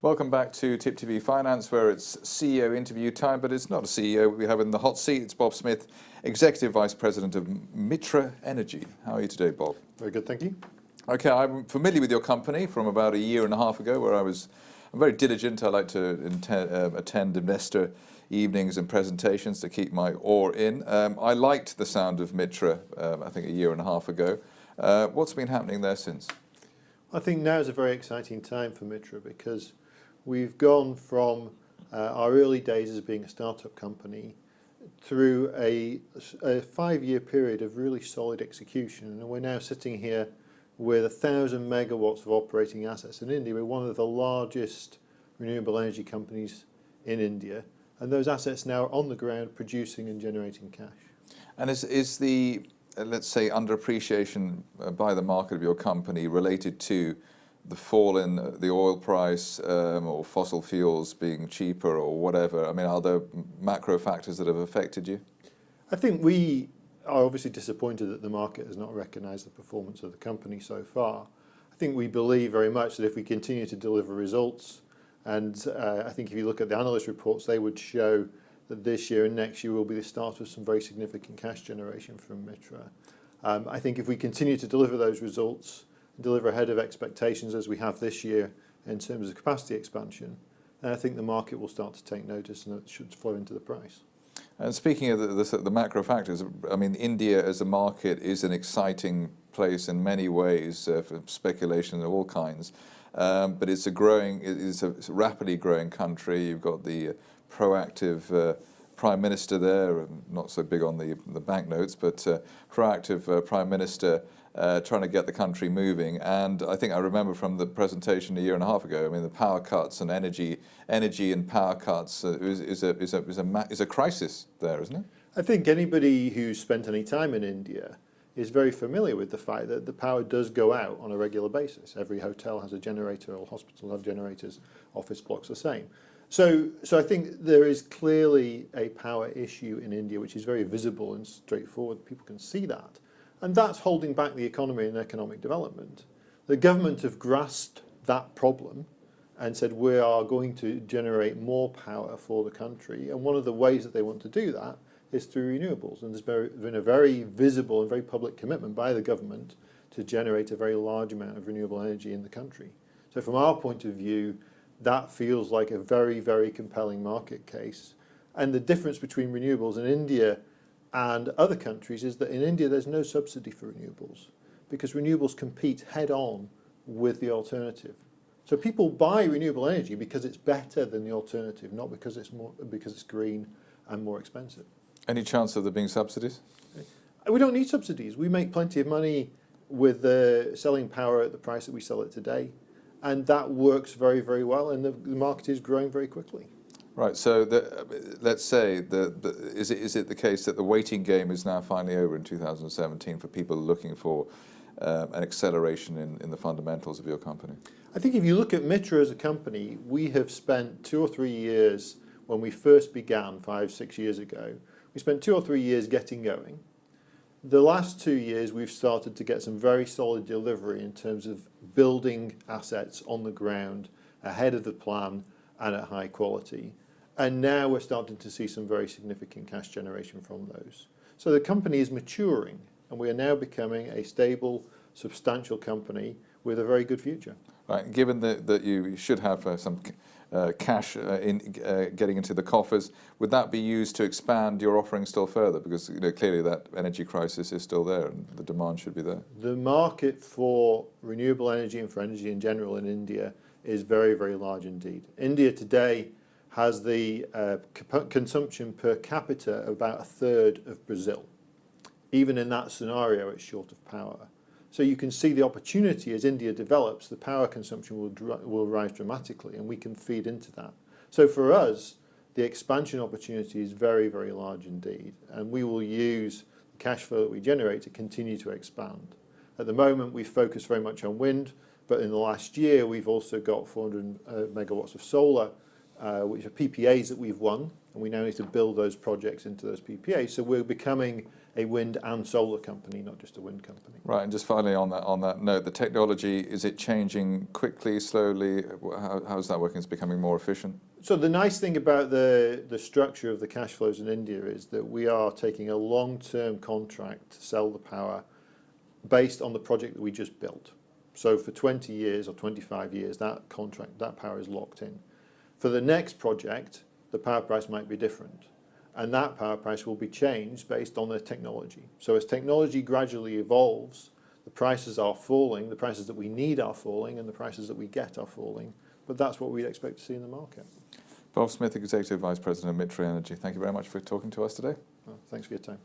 Welcome back to Tip TV Finance, where it's CEO interview time, but it's not a CEO we have in the hot seat. It's Bob Smith, Executive Vice President of Mytrah Energy. How are you today, Bob? Very good, thank you. Okay, I'm familiar with your company from about a year and a half ago, where I'm very diligent. I like to attend investor evenings and presentations to keep my oar in. I liked the sound of Mytrah, I think a year and a half ago. What's been happening there since? I think now is a very exciting time for Mytrah because we've gone from our early days as being a startup company through a 5-year period of really solid execution, and we're now sitting here with 1,000 megawatts of operating assets in India. We're one of the largest renewable energy companies in India, and those assets now are on the ground producing and generating cash. And is the, let's say, underappreciation by the market of your company related to the fall in the oil price or fossil fuels being cheaper or whatever? I mean, are there macro factors that have affected you? I think we are obviously disappointed that the market has not recognised the performance of the company so far. I think we believe very much that if we continue to deliver results, and I think if you look at the analyst reports, they would show that this year and next year will be the start of some very significant cash generation from Mytrah. I think if we continue to deliver those results, deliver ahead of expectations as we have this year in terms of capacity expansion, then I think the market will start to take notice and it should flow into the price. And speaking of the macro factors, I mean, India as a market is an exciting place in many ways for speculation of all kinds, but it's a rapidly growing country. You've got the proactive Prime Minister there, not so big on the banknotes, but proactive Prime Minister trying to get the country moving. And I think I remember from the presentation a year and a half ago, I mean, the power cuts and energy and power cuts is a crisis there, isn't it? I think anybody who's spent any time in India is very familiar with the fact that the power does go out on a regular basis. Every hotel has a generator, all hospitals have generators, office blocks the same. So I think there is clearly a power issue in India which is very visible and straightforward. People can see that. And that's holding back the economy and economic development. The government have grasped that problem and said we are going to generate more power for the country. And one of the ways that they want to do that is through renewables. And there's been a very visible and very public commitment by the government to generate a very large amount of renewable energy in the country. So from our point of view, that feels like a very, very compelling market case. And the difference between renewables in India and other countries is that in India there's no subsidy for renewables because renewables compete head-on with the alternative. So people buy renewable energy because it's better than the alternative, not because it's green and more expensive. Any chance of there being subsidies? We don't need subsidies. We make plenty of money with selling power at the price that we sell it today, and that works very, very well, and the market is growing very quickly. Right, so let's say, is it the case that the waiting game is now finally over in 2017 for people looking for an acceleration in the fundamentals of your company? I think if you look at Mytrah as a company, we have spent 2 or 3 years, when we first began 5-6 years ago, we spent 2 or 3 years getting going. The last 2 years we've started to get some very solid delivery in terms of building assets on the ground ahead of the plan and at high quality. And now we're starting to see some very significant cash generation from those. So the company is maturing, and we are now becoming a stable, substantial company with a very good future. Right. Given that you should have some cash getting into the coffers, would that be used to expand your offering still further? Because clearly that energy crisis is still there, and the demand should be there. The market for renewable energy and for energy in general in India is very, very large indeed. India today has the consumption per capita of about 1/3 of Brazil. Even in that scenario, it's short of power. So you can see the opportunity as India develops, the power consumption will rise dramatically, and we can feed into that. So for us, the expansion opportunity is very, very large indeed, and we will use the cash flow that we generate to continue to expand. At the moment, we focus very much on wind, but in the last year, we've also got 400 megawatts of solar, which are PPAs that we've won, and we now need to build those projects into those PPAs. So we're becoming a wind and solar company, not just a wind company. Right, and just finally on that note, the technology, is it changing quickly, slowly? How's that working? It's becoming more efficient? So the nice thing about the structure of the cash flows in India is that we are taking a long-term contract to sell the power based on the project that we just built. So for 20 years or 25 years, that contract, that power is locked in. For the next project, the power price might be different. And that power price will be changed based on the technology. So as technology gradually evolves, the prices are falling, the prices that we need are falling, and the prices that we get are falling. But that's what we'd expect to see in the market. Bob Smith, Executive Vice President of Mytrah Energy, thank you very much for talking to us today. Well, thanks for your time.